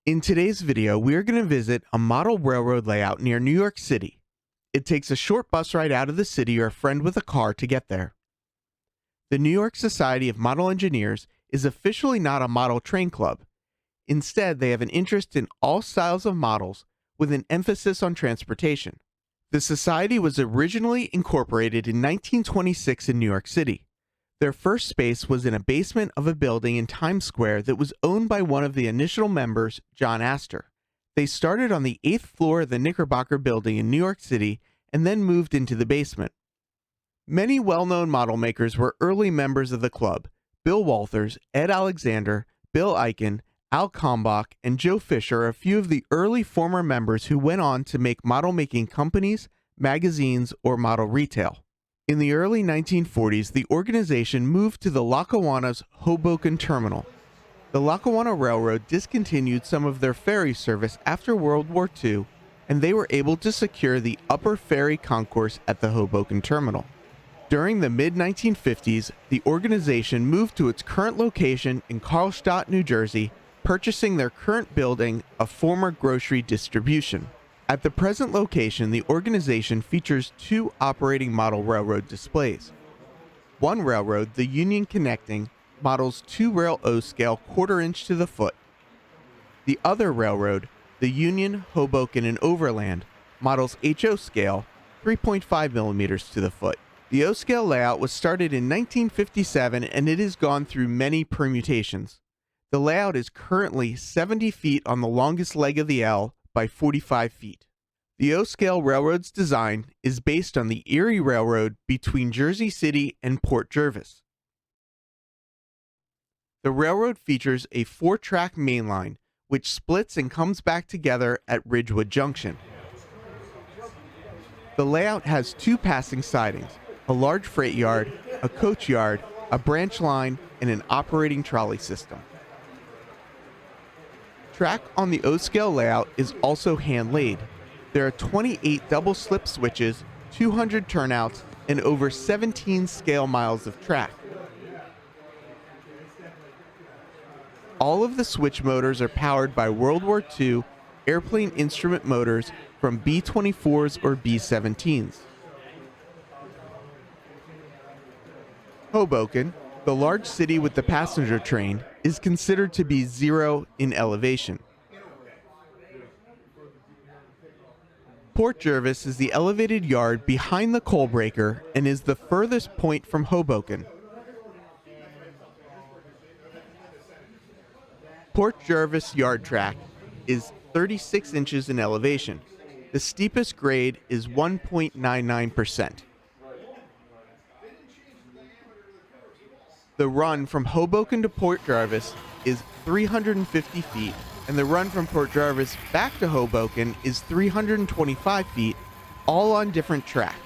In today's video, we are going to visit a model railroad layout near New York City. It takes a short bus ride out of the city or a friend with a car to get there. The New York Society of Model Engineers is officially not a model train club. Instead, they have an interest in all styles of models with an emphasis on transportation. The society was originally incorporated in 1926 in New York City. Their first space was in a basement of a building in Times Square that was owned by one of the initial members, John Astor. They started on the 8th floor of the Knickerbocker building in New York City and then moved into the basement. Many well-known model makers were early members of the club. Bill Walters, Ed Alexander, Bill Eichen, Al Kalmbach, and Joe Fisher are a few of the early former members who went on to make model-making companies, magazines, or model retail. In the early 1940s, the organization moved to the Lackawanna's Hoboken Terminal. The Lackawanna Railroad discontinued some of their ferry service after World War II, and they were able to secure the upper ferry concourse at the Hoboken Terminal. During the mid-1950s, the organization moved to its current location in Carlstadt, New Jersey, purchasing their current building, a former grocery distribution. At the present location, the organization features two operating model railroad displays. One railroad, the Union Connecting, models 2 rail O-scale quarter-inch to the foot. The other railroad, the Union, Hoboken, and Overland, models HO scale, 3.5 millimeters to the foot. The O-scale layout was started in 1957 and it has gone through many permutations. The layout is currently 70 feet on the longest leg of the L by 45 feet. The O-scale railroad's design is based on the Erie Railroad between Jersey City and Port Jervis. The railroad features a 4-track main line, which splits and comes back together at Ridgewood Junction. The layout has 2 passing sidings, a large freight yard, a coach yard, a branch line, and an operating trolley system. Track on the O-scale layout is also hand-laid. There are 28 double slip switches, 200 turnouts, and over 17 scale miles of track. All of the switch motors are powered by World War II airplane instrument motors from B-24s or B-17s. Hoboken, the large city with the passenger train, is considered to be 0 in elevation. Port Jervis is the elevated yard behind the coal breaker and is the furthest point from Hoboken. Port Jervis yard track is 36 inches in elevation. The steepest grade is 1.99%. The run from Hoboken to Port Jervis is 350 feet, and the run from Port Jervis back to Hoboken is 325 feet, all on different track.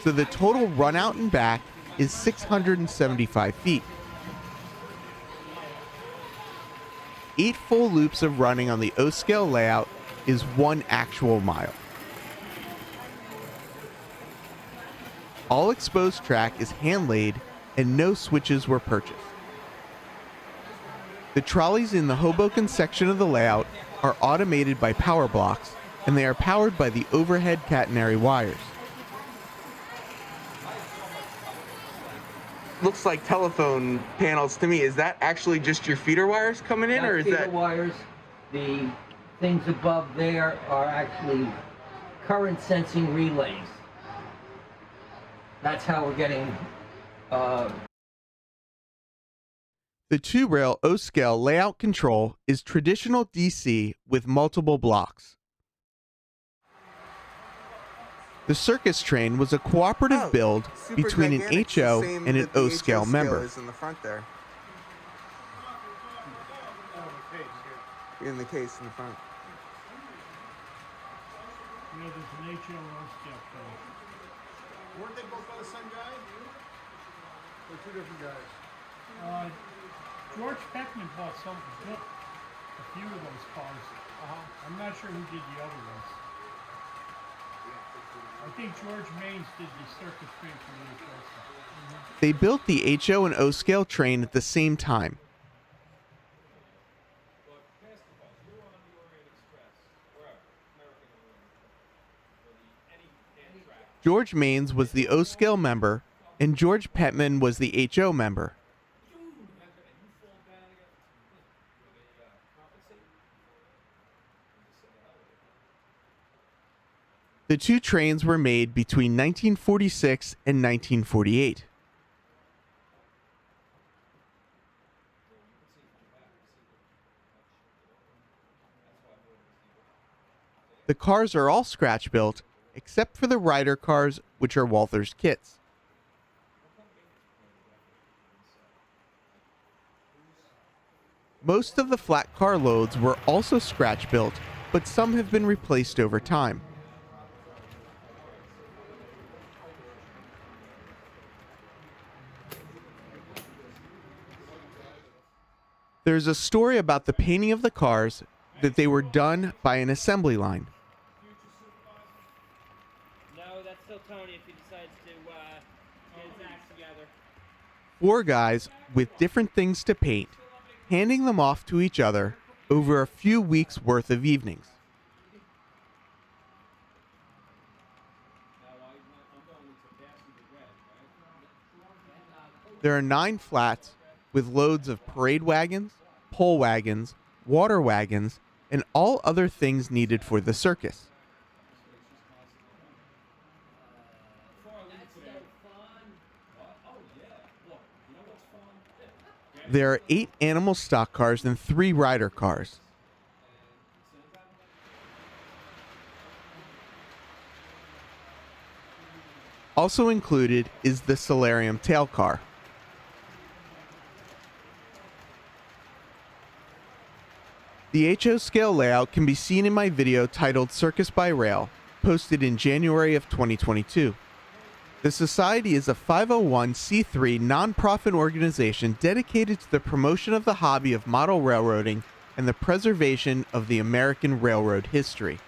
So the total run out and back is 675 feet. 8 full loops of running on the O-scale layout is 1 actual mile. All exposed track is hand-laid and no switches were purchased. The trolleys in the Hoboken section of the layout are automated by power blocks, and they are powered by the overhead catenary wires. Looks like telephone panels to me. Is that actually just your feeder wires coming in, or is that feeder wires? The things above there are actually current sensing relays. That's how we're getting The 2-rail O-scale layout control is traditional DC with multiple blocks. The Circus train was a cooperative build between an HO and an O-scale member. In the front there. In the case in the front. Yeah, there's an HO and O-scale train. Weren't they both by the same guy? Or 2 different guys? George Beckman built a few of those cars. I'm not sure who did the other ones. I think George Maines did the Circus train for the HO. They built the HO and O-scale train at the same time. George Maines was the O-scale member, and George Petman was the HO member. The two trains were made between 1946 and 1948. The cars are all scratch-built, except for the rider cars, which are Walther's kits. Most of the flat car loads were also scratch-built, but some have been replaced over time. There's a story about the painting of the cars that they were done by an assembly line. No, that's still Tony if he decides to get his act together. 4 guys with different things to paint, handing them off to each other over a few weeks' worth of evenings. There are 9 flats with loads of parade wagons, pole wagons, water wagons, and all other things needed for the circus. There are 8 animal stock cars and 3 rider cars. Also included is the solarium tail car. The HO scale layout can be seen in my video titled Circus by Rail, posted in January of 2022. The Society is a 501c3 nonprofit organization dedicated to the promotion of the hobby of model railroading and the preservation of the American railroad history.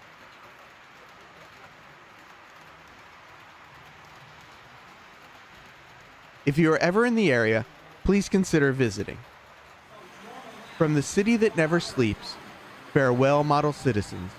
If you are ever in the area, please consider visiting. From the city that never sleeps, farewell, model citizens.